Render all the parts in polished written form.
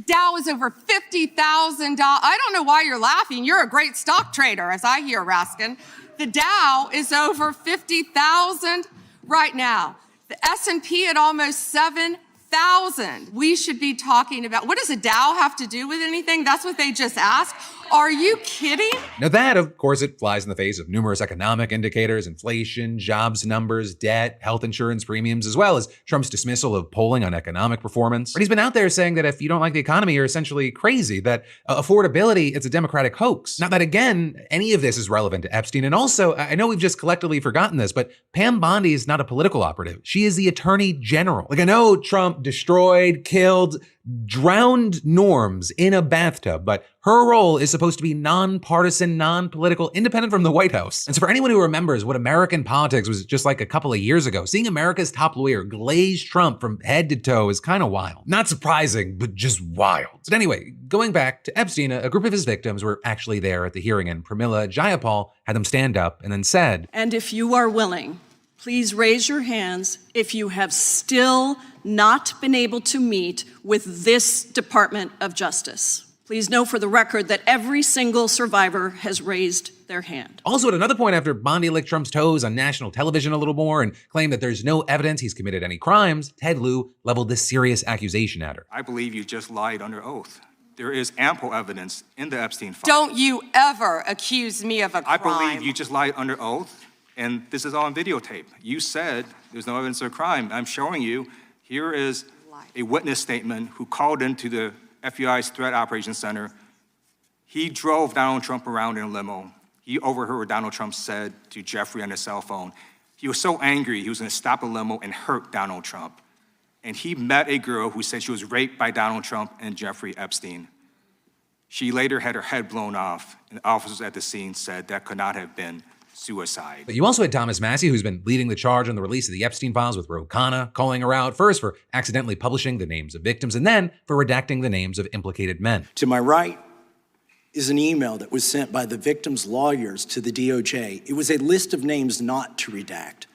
Dow is over $50,000. I don't know why you're laughing. You're a great stock trader, as I hear, Raskin. The Dow is over 50,000 right now. The S&P at almost 7,000. We should be talking about, what does a Dow have to do with anything? That's what they just asked. Are you kidding? Now that, of course, it flies in the face of numerous economic indicators, inflation, jobs numbers, debt, health insurance premiums, as well as Trump's dismissal of polling on economic performance. But he's been out there saying that if you don't like the economy, you're essentially crazy, that affordability, it's a Democratic hoax. Not that, again, any of this is relevant to Epstein. And also, I know we've just collectively forgotten this, but Pam Bondi is not a political operative. She is the Attorney General. Like, I know Trump destroyed, killed, drowned norms in a bathtub, but her role is supposed to be nonpartisan, non-political, independent from the White House. And so for anyone who remembers what American politics was just like a couple of years ago, seeing America's top lawyer glaze Trump from head to toe is kind of wild. Not surprising, but just wild. But anyway, going back to Epstein, a group of his victims were actually there at the hearing, and Pramila Jayapal had them stand up and then said, "And if you are willing, please raise your hands if you have still not been able to meet with this Department of Justice." Please know for the record that every single survivor has raised their hand. Also, at another point, after Bondi licked Trump's toes on national television a little more and claimed that there's no evidence he's committed any crimes, Ted Lieu leveled this serious accusation at her. I believe you just lied under oath. There is ample evidence in the Epstein file. Don't you ever accuse me of a crime. I believe you just lied under oath, and this is all on videotape. You said there's no evidence of a crime. I'm showing you, here is a witness statement who called into the FBI's Threat Operations Center. He drove Donald Trump around in a limo. He overheard what Donald Trump said to Jeffrey on his cell phone. He was so angry, he was gonna stop a limo and hurt Donald Trump. And he met a girl who said she was raped by Donald Trump and Jeffrey Epstein. She later had her head blown off, and officers at the scene said that could not have been suicide. But you also had Thomas Massie, who's been leading the charge on the release of the Epstein files with Ro Khanna, calling her out first for accidentally publishing the names of victims and then for redacting the names of implicated men. To my right is an email that was sent by the victims' lawyers to the DOJ. It was a list of names not to redact,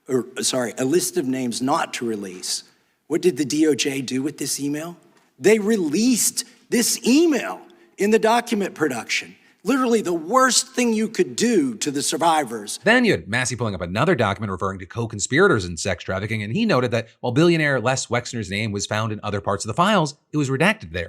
a list of names not to release. What did the DOJ do with this email? They released this email in the document production. Literally the worst thing you could do to the survivors. Then you had Massie pulling up another document referring to co-conspirators in sex trafficking, and he noted that while billionaire Les Wexner's name was found in other parts of the files, it was redacted there.